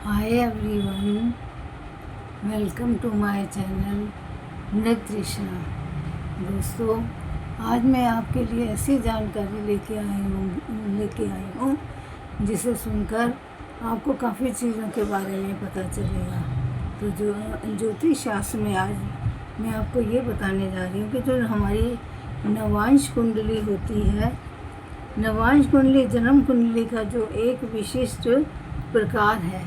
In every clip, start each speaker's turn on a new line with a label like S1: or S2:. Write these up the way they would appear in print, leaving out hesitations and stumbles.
S1: Hi everyone, welcome to my channel Nritrishna. दोस्तों, आज मैं आपके लिए ऐसी जानकारी लेके आई हूँ जिसे सुनकर आपको काफ़ी चीज़ों के बारे में पता चलेगा। तो जो ज्योतिष शास्त्र में आज मैं आपको ये बताने जा रही हूँ कि जो हमारी नवांश कुंडली होती है, नवांश कुंडली जन्म कुंडली का जो एक विशिष्ट प्रकार है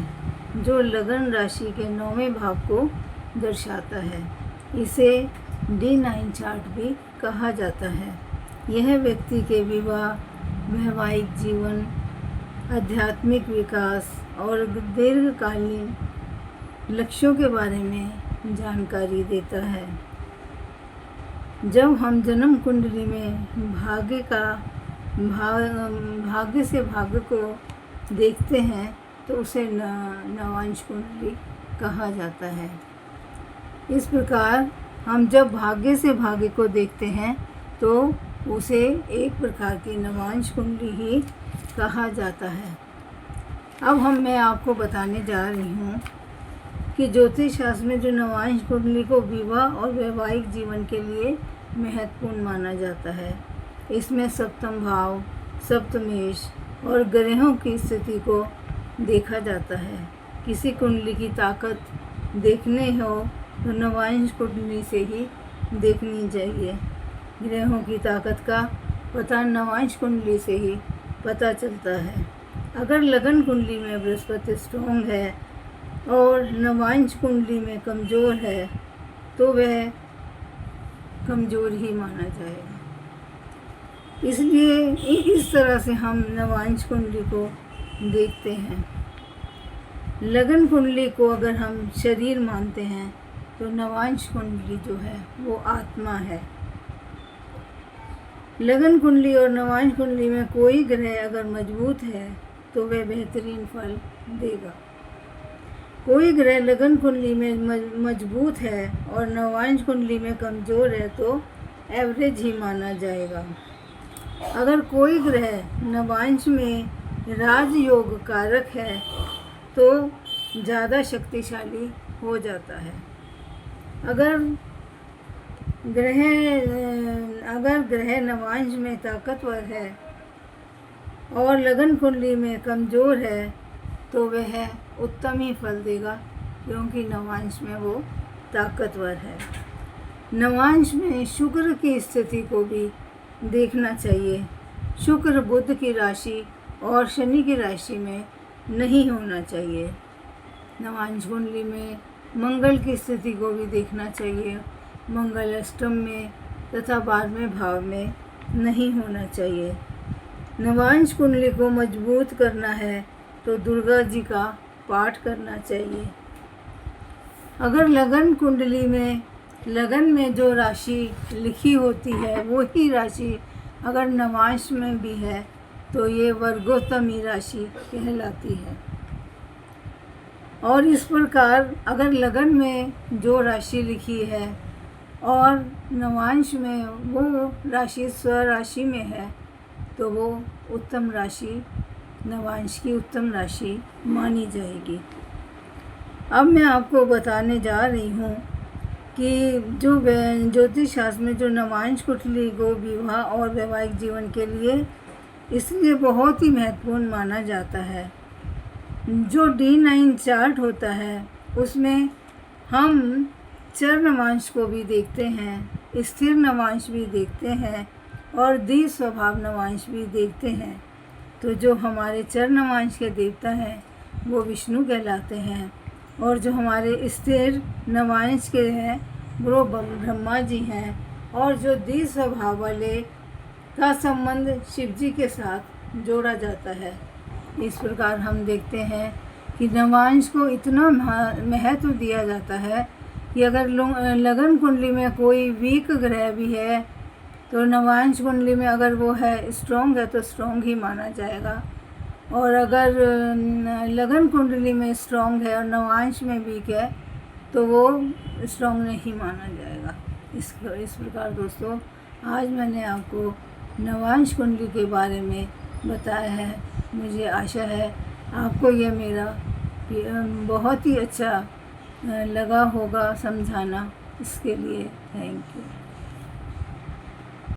S1: जो लगन राशि के 9वें भाव को दर्शाता है। इसे D9 चार्ट भी कहा जाता है। यह व्यक्ति के विवाह, वैवाहिक जीवन, आध्यात्मिक विकास और दीर्घकालीन लक्ष्यों के बारे में जानकारी देता है। जब हम जन्म कुंडली में भाग्य से भाग्य को देखते हैं तो उसे नवांश कुंडली कहा जाता है। इस प्रकार हम जब भाग्य से भाग्य को देखते हैं तो उसे एक प्रकार की नवांश कुंडली ही कहा जाता है। अब मैं आपको बताने जा रही हूँ कि ज्योतिष शास्त्र में जो नवांश कुंडली को विवाह और वैवाहिक जीवन के लिए महत्वपूर्ण माना जाता है। इसमें सप्तम भाव, सप्तमेश और ग्रहों की स्थिति को देखा जाता है। किसी कुंडली की ताकत देखने हो तो नवांश कुंडली से ही देखनी चाहिए। ग्रहों की ताकत का पता नवांश कुंडली से ही पता चलता है। अगर लगन कुंडली में बृहस्पति स्ट्रॉन्ग है और नवांश कुंडली में कमज़ोर है तो वह कमज़ोर ही माना जाएगा। इसलिए इस तरह से हम नवांश कुंडली को देखते हैं। लगन कुंडली को अगर हम शरीर मानते हैं तो नवांश कुंडली जो है वो आत्मा है। लगन कुंडली और नवांश कुंडली में कोई ग्रह अगर मजबूत है तो वह बेहतरीन फल देगा। कोई ग्रह लगन कुंडली में मजबूत है और नवांश कुंडली में कमज़ोर है तो एवरेज ही माना जाएगा। अगर कोई ग्रह नवांश में राजयोग कारक है तो ज़्यादा शक्तिशाली हो जाता है। अगर ग्रह नवांश में ताकतवर है और लगन कुंडली में कमज़ोर है तो वह उत्तम ही फल देगा, क्योंकि नवांश में वो ताकतवर है। नवांश में शुक्र की स्थिति को भी देखना चाहिए। शुक्र बुध की राशि और शनि की राशि में नहीं होना चाहिए। नवांश कुंडली में मंगल की स्थिति को भी देखना चाहिए। मंगल अष्टम में तथा 12वें भाव में नहीं होना चाहिए। नवांश कुंडली को मजबूत करना है तो दुर्गा जी का पाठ करना चाहिए। अगर लगन कुंडली में लगन में जो राशि लिखी होती है वो ही राशि अगर नवांश में भी है तो ये वर्गोत्तमी राशि कहलाती है। और इस प्रकार अगर लगन में जो राशि लिखी है और नवांश में वो राशि स्वराशि में है तो वो उत्तम राशि, नवांश की उत्तम राशि मानी जाएगी। अब मैं आपको बताने जा रही हूँ कि जो ज्योतिष शास्त्र में जो नवांश कुंडली को विवाह और वैवाहिक जीवन के लिए इसलिए बहुत ही महत्वपूर्ण माना जाता है। जो D9 चार्ट होता है उसमें हम चर नवांश को भी देखते हैं, स्थिर नवांश भी देखते हैं और द्वि स्वभाव नवांश भी देखते हैं। तो जो हमारे चर नवांश के देवता हैं वो विष्णु कहलाते हैं और जो हमारे स्थिर नवांश के हैं वो ब्रह्मा जी हैं और जो द्वि स्वभाव वाले का संबंध शिव जी के साथ जोड़ा जाता है। इस प्रकार हम देखते हैं कि नवांश को इतना महत्व दिया जाता है कि अगर लगन कुंडली में कोई वीक ग्रह भी है तो नवांश कुंडली में अगर वो है स्ट्रॉन्ग है तो स्ट्रॉन्ग ही माना जाएगा, और अगर लगन कुंडली में स्ट्रॉन्ग है और नवांश में वीक है तो वो स्ट्रॉन्ग नहीं माना जाएगा। इस प्रकार दोस्तों, आज मैंने आपको नवांश कुंडली के बारे में बताया है। मुझे आशा है आपको यह मेरा बहुत ही अच्छा लगा होगा समझाना, इसके लिए थैंक यू।